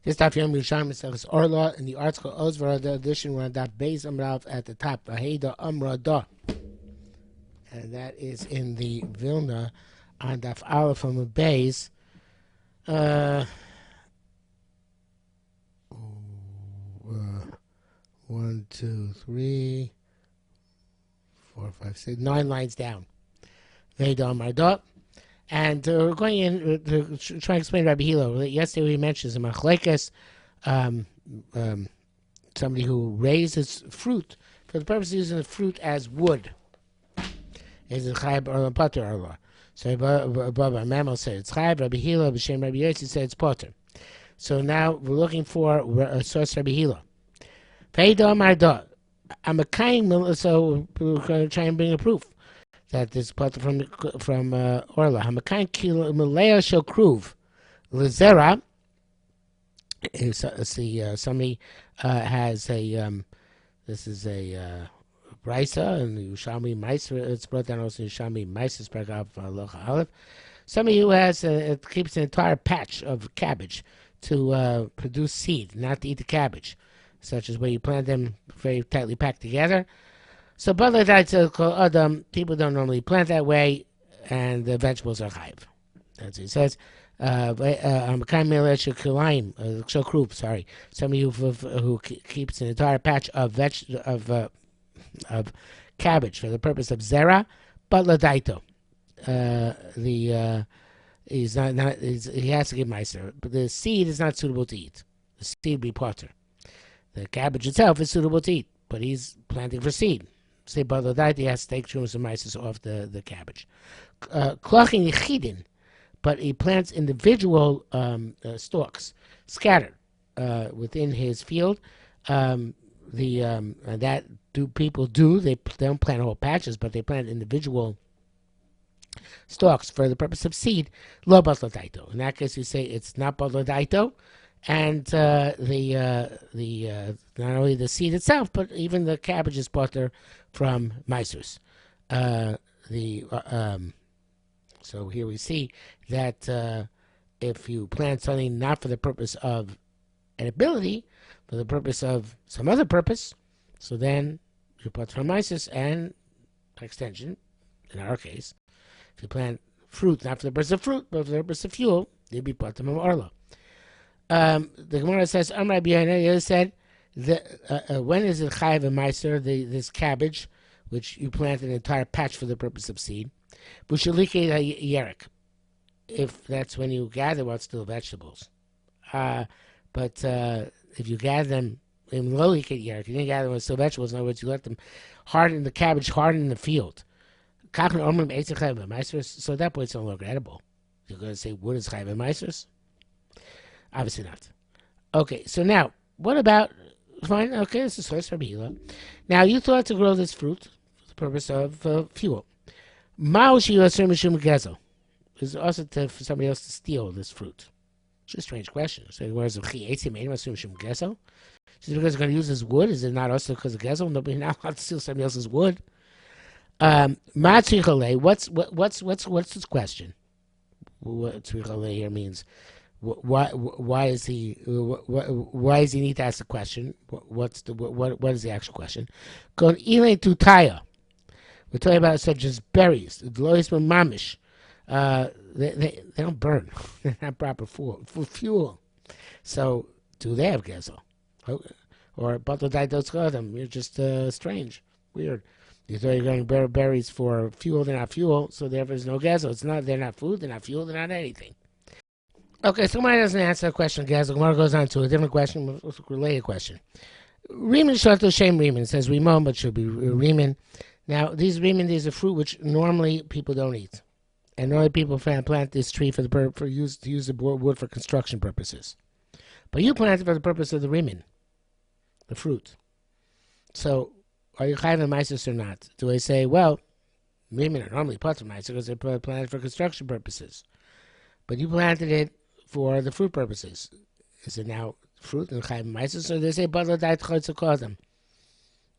This daf Yerushalmi Orlah in the article Ozvara, the edition we're on daf Beis Amrav at the top. Aheda Amra Da, and that is in the Vilna on daf Aleph from the Beis. 1, 2, 3, 4, 5, 6, 9 lines down. Aheda Amra Da. And we're going in to try to explain Rabbi Hilo. Yesterday we mentioned a machlekes, somebody who raises fruit for the purpose of using the fruit as wood. Is it chayv or pater orlah? So Baba Mamel said it's chayv. Rabbi Hilo b'shem Rabbi Yossi said it's pater. So now we're looking for a source Rabbi Hilo. Peida marda. I'm a kind. So we're going to try and bring a proof that this part from Orlah. Hamakan kilo malaya shel kruv lezera. Somebody has a this is a brisa and Yerushalmi Meiser. It's brought down also in Yerushalmi Meiser's paragraph Locha Aleph. Somebody who has keeps an entire patch of cabbage to produce seed, not to eat the cabbage, such as where you plant them very tightly packed together. So, but like that, people don't normally plant that way, and the vegetables are chayv. That's what he says. Sorry, somebody who keeps an entire patch of cabbage for the purpose of zera, but ladaito. He has to give meiser, but the seed is not suitable to eat. The seed be potter. The cabbage itself is suitable to eat, but he's planting for seed. Say Baladaiti has to take trumas and mices off the cabbage. Klachin yichidin, but he plants individual stalks scattered within his field. That people do. They don't plant whole patches, but they plant individual stalks for the purpose of seed. Lo baladaito. In that case, you say it's not baladaito. And not only the seed itself, but even the cabbage is butter from Meisers. So here we see that if you plant something not for the purpose of edibility, for the purpose of some other purpose, so then you put from Meisers, and by extension, in our case, if you plant fruit not for the purpose of fruit, but for the purpose of fuel, you'd be put from Orlah. The Gemara says, Rabbi Yosi said, when is it chayiv and meiser, this cabbage, which you plant an entire patch for the purpose of seed? Bushalike yerek, if that's when you gather what's still vegetables. But if you gather them in lowly yerek, you didn't gather them when still vegetables. In other words, you let them harden the cabbage, harden in the field. So at that point, it's no longer edible. You're going to say, what is chayiv and meiser? Obviously not. Okay, so now, what about, fine, okay, this is first Rabbi Hilo. Now, you thought to grow this fruit for the purpose of fuel. Ma'oshi yosser mishum gezel. Is also for somebody else to steal this fruit. It's a strange question. So, whereas the chi made him assume mishum gezel? Just because he's going to use his wood, is it not also because of gezel? Nobody now allowed to steal somebody else's wood. What's this question? What tzrichale here means? Why is he need to ask the question? What is the actual question? We're talking about such as berries, mamish. They don't burn. They're not proper for fuel. So do they have gezel? Or them? You're just strange, weird. You thought you're going to bear berries for fuel. They're not fuel, so therefore there's no gezel. It's not. They're not food. They're not fuel. They're not anything. Okay, somebody doesn't answer a question, guys. The Gemara goes on to a different question, a related question. Rimin Shoto Shem Rimin says Rimon, but should be Rimin. Now, these are fruit which normally people don't eat, and normally people plant this tree to use the wood for construction purposes. But you plant it for the purpose of the Rimin, the fruit. So, are you chayiv and meiser or not? Do I say, well, Rimin are normally part of meiser because they're planted for construction purposes, but you planted it for the fruit purposes? Is it now fruit and chayiv meiser? So they say,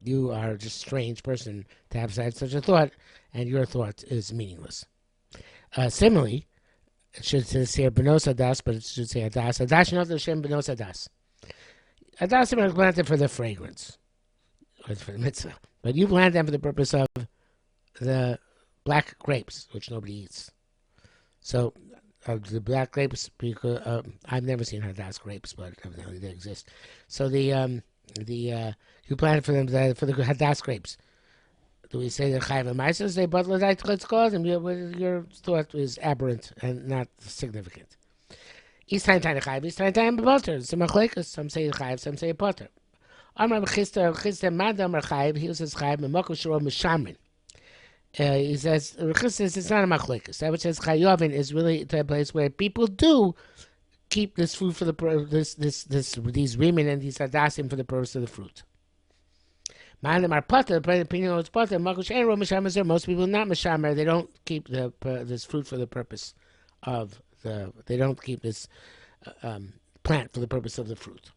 you are just a strange person to have such a thought, and your thought is meaningless. Similarly, It should say Benos Adas, but it should say Adas. Adas, not the Shem Benos Adas. Adas are planted for the fragrance, or for the mitzvah. But you plant them for the purpose of the black grapes, which nobody eats. So the black grapes, because I've never seen Hadass grapes, but evidently they exist. So you plant for them for the Hadass grapes. Do we say that Chayv and Maisa say but let's cause them? Your thought is aberrant and not significant. East time Chayv, East time Potter. Some say Chayv, some say Potter. Amram Chista Madam Chayv, he says Chayv, Memoko Shoro Mishamrin. He says, it's not a machlekes. That which says Chayovin is really to a place where people do keep this food for these women and these hadasim for the purpose of the fruit. Most people not mishamer. They don't keep this fruit for the purpose of they don't keep this plant for the purpose of the fruit.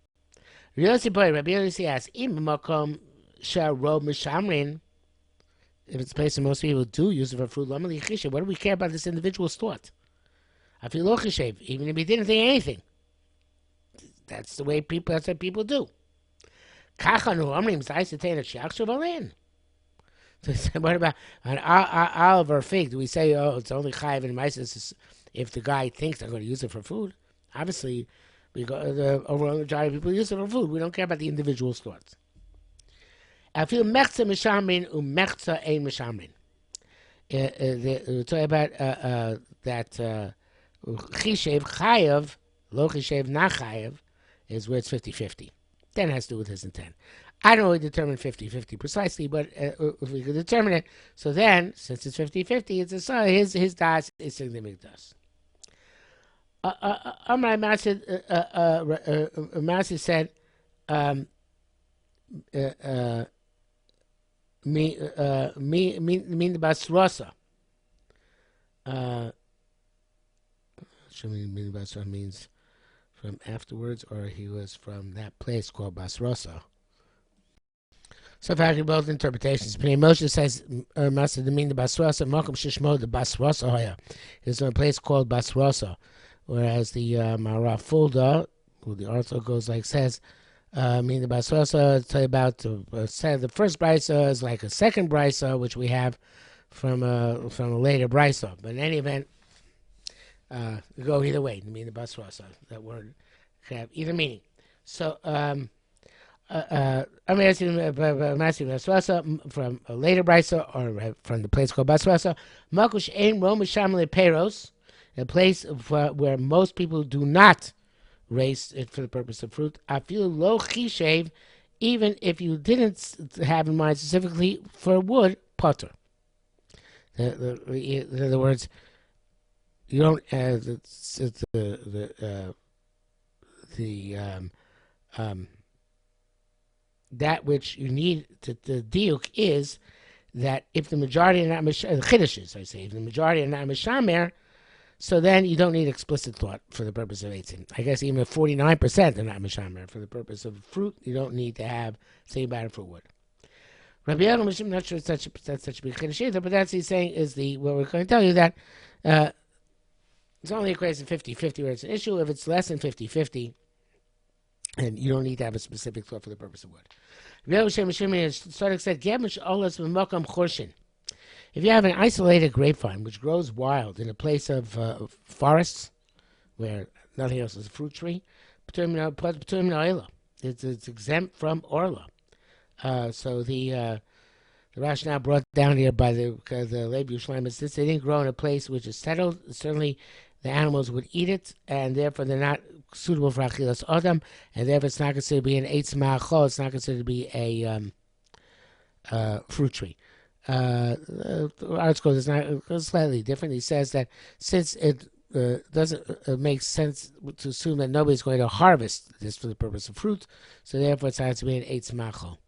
Rabbi Yossi asks, if it's a place that most people do use it for fruit, what do we care about this individual's thought? Even if he didn't think anything. That's the way people. That's what people do. What about an olive or fig? Do we say, oh, it's only chayiv and meises if the guy thinks they're going to use it for food? Obviously, the overwhelming majority of people use it for food. We don't care about the individual's thoughts. I feel mechza mishamrin umechza ein mishamrin. We're talking about that chishev chayav, lo chishev not chayav, is where it's 50-50. Then it has to do with his intent. I don't really determine 50-50 precisely, but if we could determine it, so then, since it's 50-50, it's a son, his das is significant das. Amar Masi said, mean the basrasa. Should mean the basrasa means from afterwards, or he was from that place called Basrasa. So, factory both interpretations. Pnei Moshe says, Masa the mean the Basrasa, Malcolm Shishmo the Basrasa Hoya. Is a place called Basrasa, whereas the Marah Fulda, who the author goes like says, mean the Basrasa. Tell you about the first brisa is like a second brisa, which we have from a later brisa. But in any event, go either way. Mean the Basrasa. That word can have either meaning. So I'm asking Basrasa from a later brisa or from the place called Basrasa. Makush ein rom shamle peros, a place where most people do not raise it for the purpose of fruit. I feel low chishev, even if you didn't have in mind specifically for wood, potter. In other words, you don't that which you need to the diuk is that if the majority are not chidushes, I say, if the majority are not mishamer, so then you don't need explicit thought for the purpose of eitzim. I guess even if 49% are not mishamer for the purpose of fruit, you don't need to have say about it for wood. Rabbi Yerushalmi, I'm not sure that's such a big chiddush either, but that's he's saying is what we're going to tell you that it's only a case of 50-50 where it's an issue. If it's less than 50-50, and you don't need to have a specific thought for the purpose of wood. Rabbi Yerushalmi said, if you have an isolated grapevine which grows wild in a place of forests where nothing else is a fruit tree, it's exempt from Orlah. So the rationale brought down here by the Leib Yerushalmi is this: they didn't grow in a place which is settled. Certainly, the animals would eat it, and therefore they're not suitable for achilas adam, and therefore it's not considered to be an eitz ma'achol. It's not considered to be a fruit tree. The article is not slightly different. He says that since it doesn't make sense to assume that nobody's going to harvest this for the purpose of fruit, so therefore it's not to be an eitz ma'achol.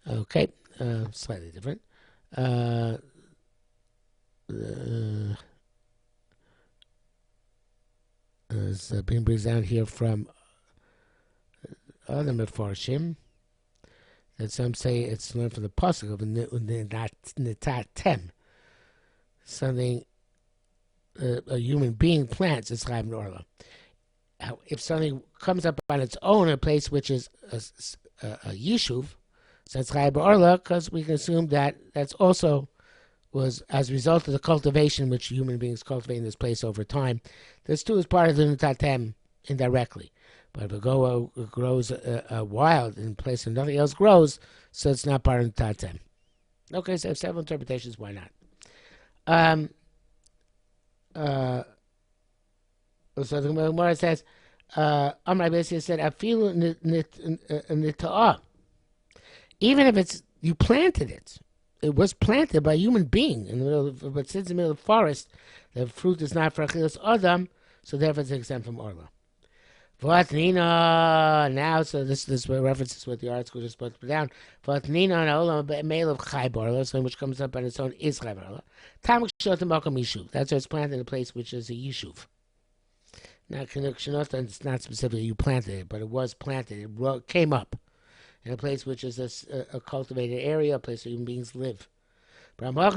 Okay, slightly different. As being brings down here from other mefarshim, that some say it's learned from the pasuk of netatem, something a human being plants, it's Chayav Orlah. If something comes up on its own in a place which is a yishuv, so it's Chayav Orlah, because we can assume that that's also was as a result of the cultivation which human beings cultivate in this place over time. This too is part of the Nutatem indirectly. But if it grows wild in a place where nothing else grows, so it's not part of the Nutatem. Okay, so I have several interpretations. Why not? So the Gemara says, Amar Abesi said, "Afilu nita'ah." Even if it's you planted it, it was planted by a human being in the middle of, but since in the middle of the forest, the fruit is not for achilas adam, so therefore it's exempt from orla. V'atnina now, so this references what the article just put down. V'atnina and olam male of chayv orla, something which comes up on its own is chayv orla. Tam kshenota makom yishuv. That's why it's planted in a place which is a yishuv. Now kshenota, it's not specifically you planted it, but it was planted. It came up in a place which is a cultivated area, a place where human beings live. But here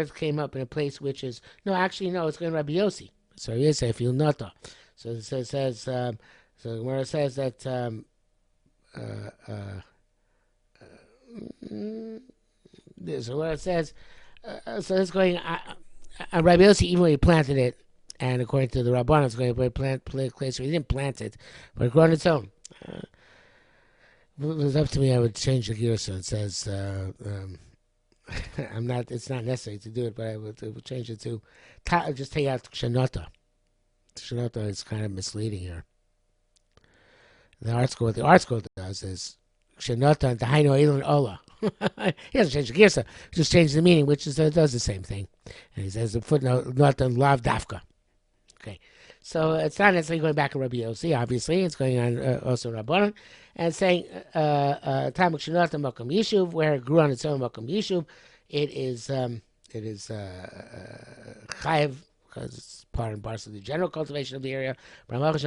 it came up in a place which is it's going to Rabbi Yossi. So he is if you nota. So it says so where it says that so where it says so it's going Rabbi Yossi, even when he planted it, and according to the Rabbanan, it's going to plant place where he didn't plant it, but it grew on its own. If it was up to me, I would change the gear so it says I'm not. It's not necessary to do it, but I would change it to just take out shenota. Shenota is kind of misleading here. What the art school does is shenota and dahainu ilun ola. He doesn't change the gear, just change the meaning, which is does the same thing. And he says the footnote not on lav dafka. Okay, so it's not necessarily going back to Rabbi Yossi. Obviously, it's going on also Rabbanan, and saying Tamak Shenota Makom Yishuv, where it grew on its own Makom Yishuv, it is chayiv because it's part and parcel of the general cultivation of the area. But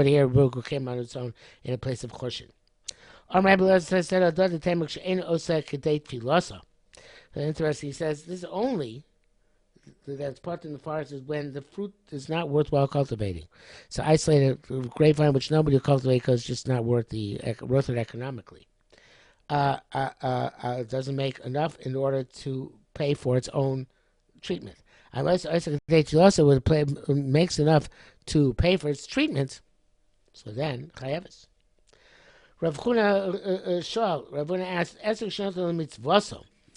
here it came on its own in a place of choshen. Interesting. He says this is only that's part in the forest is when the fruit is not worthwhile cultivating. So isolate a grapevine which nobody will cultivate because it's just not worth it economically. It doesn't make enough in order to pay for its own treatment. Unless also makes enough to pay for its treatment, so then chayeves. Rav Huna asked,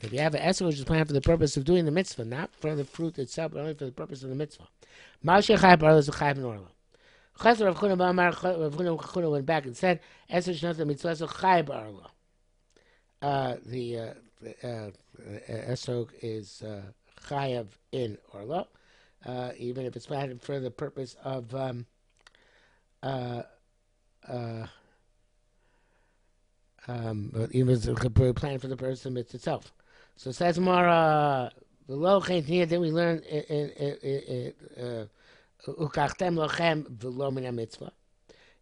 if you have an esrog which is planned for the purpose of doing the mitzvah, not for the fruit itself, but only for the purpose of the mitzvah. Rav Huna went back and said, the esrog is chayav in orla, even if it's planted for the purpose of even if it's planned for the purpose of mitzvah itself. So it says more below Chaitanya, then we learn ukachtem lochem v'lo min mitzvah.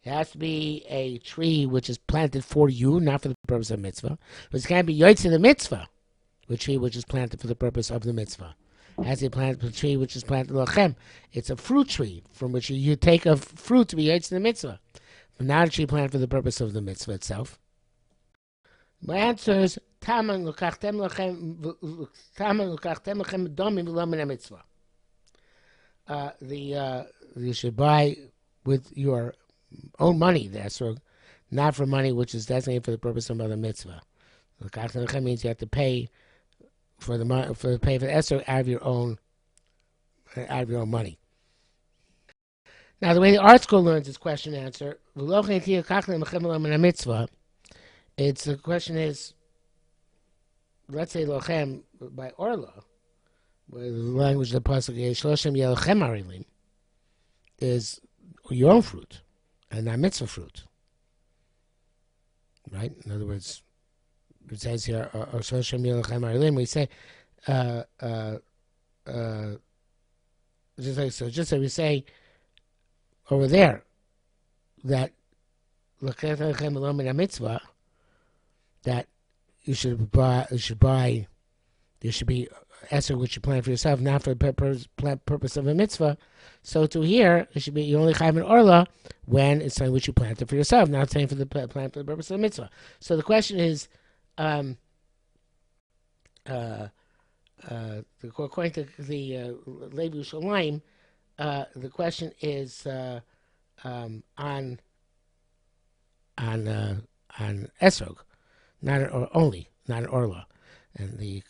It has to be a tree which is planted for you, not for the purpose of mitzvah. But it can't be yoitz in the mitzvah, a tree which is planted for the purpose of the mitzvah. It has to be planted a tree which is planted lochem. It's a fruit tree from which you take a fruit to be yoitz in the mitzvah, but not a tree planted for the purpose of the mitzvah itself. My answer is Taman l'kachtem lachem domim v'lo min mitzvah. You should buy with your own money, so not for money which is designated for the purpose of another mitzvah. L'kachtem lachem means you have to pay for the esrog out of your own money. Now, the way the art school learns this question and answer, it's the question is, let's say lochem by orla, where the language of the pasuk is shloshem yelchem arilim, is your own fruit and not mitzvah fruit, right? In other words, it says here shloshem yelchem arilim. We say just like we say over there that lochem v'lo min mitzvah, that there should be esrog which you plan for yourself, not for the purpose of a mitzvah. So to here, it should be you only chayv an orla when it's something which you planted for yourself, not saying for the plan for the purpose of a mitzvah. So the question is, according to the Levi Yerushalmi, the question is on esrog, not or only, not an orla. And the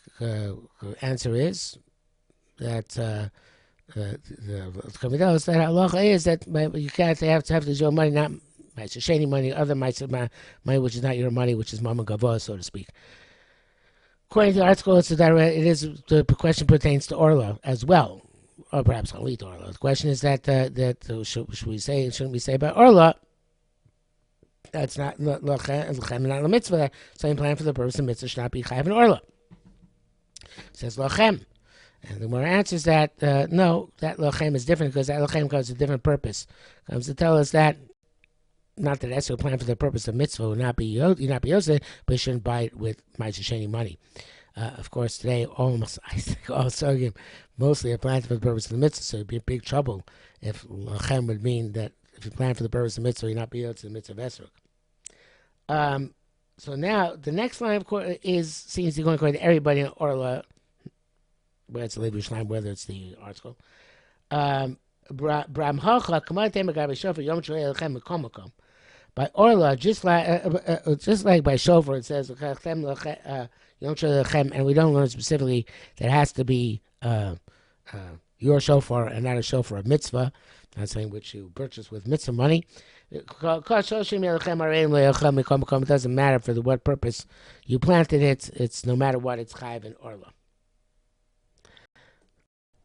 answer is that the Kamidos, that halacha is that you can't have to use your money, not shady money, other money which is not your money, which is mama gavoa, so to speak. According to the article, the question pertains to orla as well, or perhaps only to orla. The question is that should we say, shouldn't we say about orla? That's not lachem, not la mitzvah. Same plan for the purpose of mitzvah should not be chayv and orla. Says lachem, and the more answers that no, that lachem is different because that lachem comes to a different purpose. Comes to tell us that not that esrog plan for the purpose of mitzvah will not be yosef, but you shouldn't buy it with ma'aseh money. Of course, today almost I think all sogim mostly are planned for the purpose of the mitzvah, so it'd be a big trouble if lachem would mean that if you plan for the purpose of mitzvah, you're not be yosef the mitzvah of esrog. So now the next line, of course, seems to be going according to everybody in Orla, whether it's the Levi Yerushalmi, whether it's the article. By Orla, just like by shofar, it says and we don't learn specifically that it has to be your shofar and not a shofar of mitzvah. Not saying which you purchase with mitzvah money. It doesn't matter for what purpose you planted it. It's no matter what, it's chayv and orla.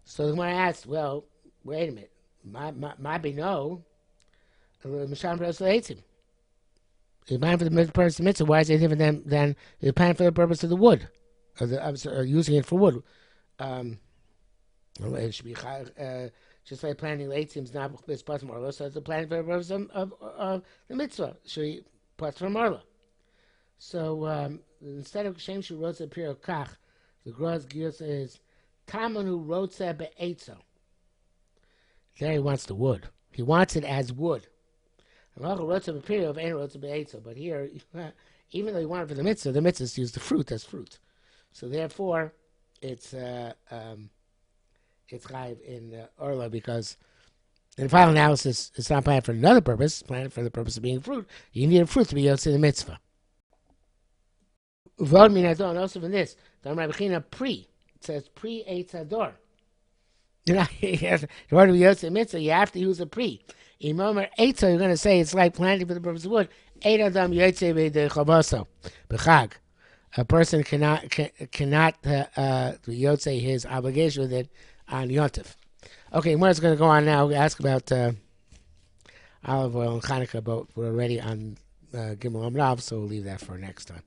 So the Gemara asked, well, wait a minute. My no. You plan for the purpose of mitzvah. Why is it different than you plan for the purpose of the wood, or using it for wood? It should be just like planting leitzim is not part from orla, so it's a planting for the purpose of the mitzvah. Should be part from orla. So instead of shem shu rotze pir kach, the Groz Gears is tamanu rotze be'etzo. There he wants the wood. He wants it as wood. But here, even though he wanted it for the mitzvah is to use the fruit as fruit. So therefore, it's chayv in orla because in the final analysis, it's not planned for another purpose. It's planned for the purpose of being fruit. You need a fruit to be yotze the mitzvah. Vod minador, and also from this, it says pre eitz hador. In order to be yotze the mitzvah, you have to use a pre. Imomer eitzo, you're going to say it's like planting for the purpose of wood. Eit adam yotze b'chavaso b'chag. A person cannot yotze his obligation with it on Yontif. Okay, Gemara's going to go on now. We ask about olive oil and Hanukkah, but we're already on Gimel Amrav, so we'll leave that for next time.